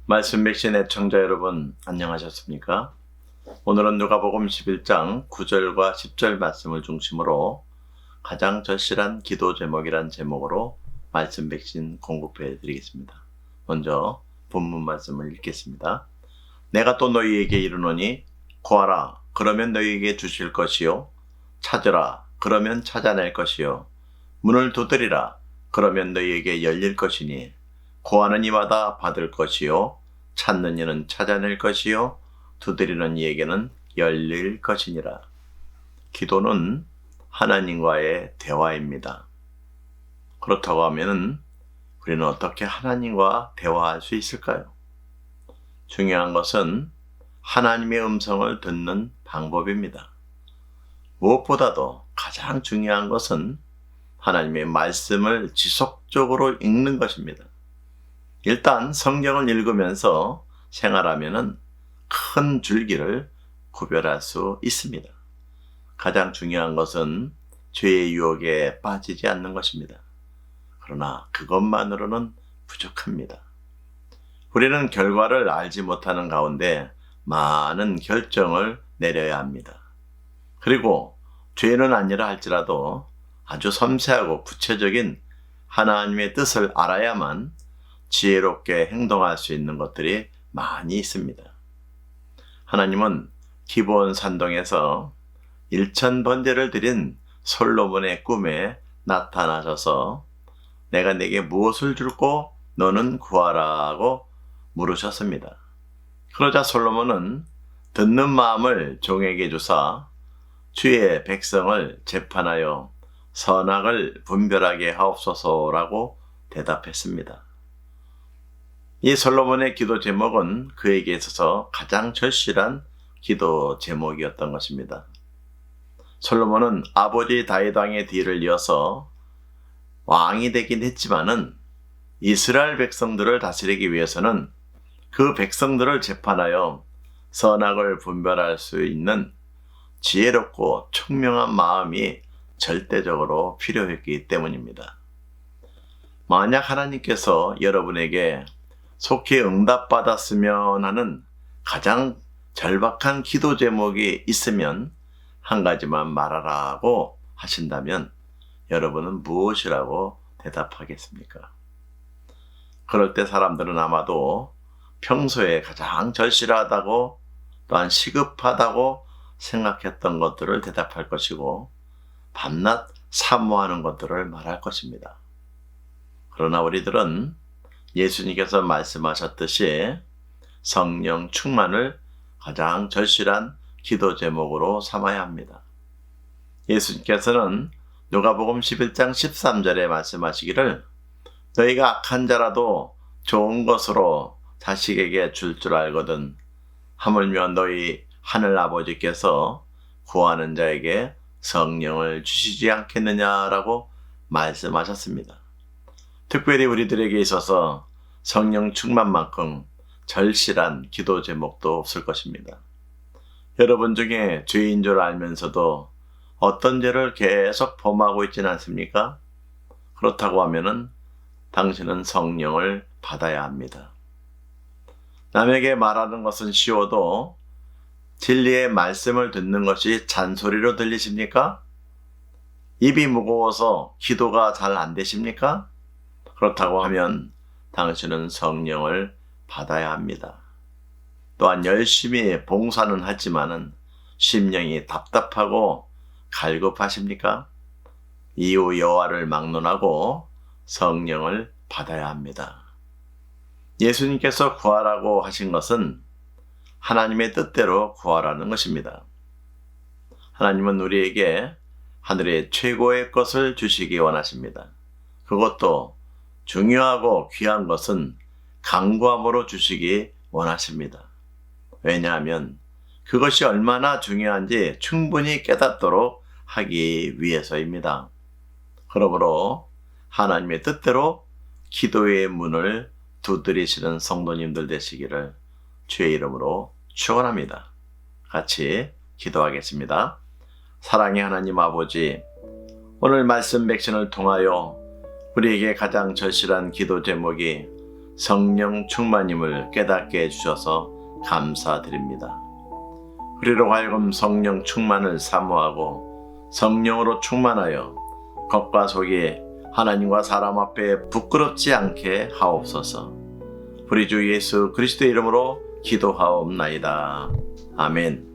말씀 백신 애청자 여러분 안녕하셨습니까? 오늘은 누가복음 11장 9절과 10절 말씀을 중심으로 가장 절실한 기도 제목이란 제목으로 말씀 백신 공급해 드리겠습니다. 먼저 본문 말씀을 읽겠습니다. 내가 또 너희에게 이르노니 구하라 그러면 너희에게 주실 것이요 찾으라 그러면 찾아낼 것이요 문을 두드리라 그러면 너희에게 열릴 것이니 구하는 이마다 받을 것이요 찾는 이는 찾아낼 것이요 두드리는 이에게는 열릴 것이니라. 기도는 하나님과의 대화입니다. 그렇다고 하면 우리는 어떻게 하나님과 대화할 수 있을까요? 중요한 것은 하나님의 음성을 듣는 방법입니다. 무엇보다도 가장 중요한 것은 하나님의 말씀을 지속적으로 읽는 것입니다. 일단 성경을 읽으면서 생활하면 큰 줄기를 구별할 수 있습니다. 가장 중요한 것은 죄의 유혹에 빠지지 않는 것입니다. 그러나 그것만으로는 부족합니다. 우리는 결과를 알지 못하는 가운데 많은 결정을 내려야 합니다. 그리고 죄는 아니라 할지라도 아주 섬세하고 구체적인 하나님의 뜻을 알아야만 지혜롭게 행동할 수 있는 것들이 많이 있습니다. 하나님은 기브온 산동에서 1000번제를 드린 솔로몬의 꿈에 나타나셔서 내가 네게 무엇을 줄고 너는 구하라고 물으셨습니다. 그러자 솔로몬은 듣는 마음을 종에게 주사 주의 백성을 재판하여 선악을 분별하게 하옵소서라고 대답했습니다. 이 솔로몬의 기도 제목은 그에게 있어서 가장 절실한 기도 제목이었던 것입니다. 솔로몬은 아버지 다윗 왕의 뒤를 이어서 왕이 되긴 했지만은 이스라엘 백성들을 다스리기 위해서는 그 백성들을 재판하여 선악을 분별할 수 있는 지혜롭고 총명한 마음이 절대적으로 필요했기 때문입니다. 만약 하나님께서 여러분에게 속히 응답받았으면 하는 가장 절박한 기도 제목이 있으면 한 가지만 말하라고 하신다면 여러분은 무엇이라고 대답하겠습니까? 그럴 때 사람들은 아마도 평소에 가장 절실하다고 또한 시급하다고 생각했던 것들을 대답할 것이고 밤낮 사모하는 것들을 말할 것입니다. 그러나 우리들은 예수님께서 말씀하셨듯이 성령 충만을 가장 절실한 기도 제목으로 삼아야 합니다. 예수님께서는 누가복음 11장 13절에 말씀하시기를 너희가 악한 자라도 좋은 것으로 자식에게 줄 알거든 하물며 너희 하늘 아버지께서 구하는 자에게 성령을 주시지 않겠느냐라고 말씀하셨습니다. 특별히 우리들에게 있어서 성령 충만만큼 절실한 기도 제목도 없을 것입니다. 여러분 중에 죄인 줄 알면서도 어떤 죄를 계속 범하고 있지는 않습니까? 그렇다고 하면은 당신은 성령을 받아야 합니다. 남에게 말하는 것은 쉬워도 진리의 말씀을 듣는 것이 잔소리로 들리십니까? 입이 무거워서 기도가 잘 안 되십니까? 그렇다고 하면 당신은 성령을 받아야 합니다. 또한 열심히 봉사는 하지만은 심령이 답답하고 갈급하십니까? 이후 여호와를 막론하고 성령을 받아야 합니다. 예수님께서 구하라고 하신 것은 하나님의 뜻대로 구하라는 것입니다. 하나님은 우리에게 하늘의 최고의 것을 주시기 원하십니다. 그것도 중요하고 귀한 것은 간구함으로 주시기 원하십니다. 왜냐하면 그것이 얼마나 중요한지 충분히 깨닫도록 하기 위해서입니다. 그러므로 하나님의 뜻대로 기도의 문을 두드리시는 성도님들 되시기를 주의 이름으로 축원합니다. 같이 기도하겠습니다. 사랑의 하나님 아버지, 오늘 말씀 백신을 통하여 우리에게 가장 절실한 기도 제목이 성령 충만임을 깨닫게 해주셔서 감사드립니다. 우리로 하여금 성령 충만을 사모하고 성령으로 충만하여 겉과 속이 하나님과 사람 앞에 부끄럽지 않게 하옵소서. 우리 주 예수 그리스도의 이름으로 기도하옵나이다. 아멘.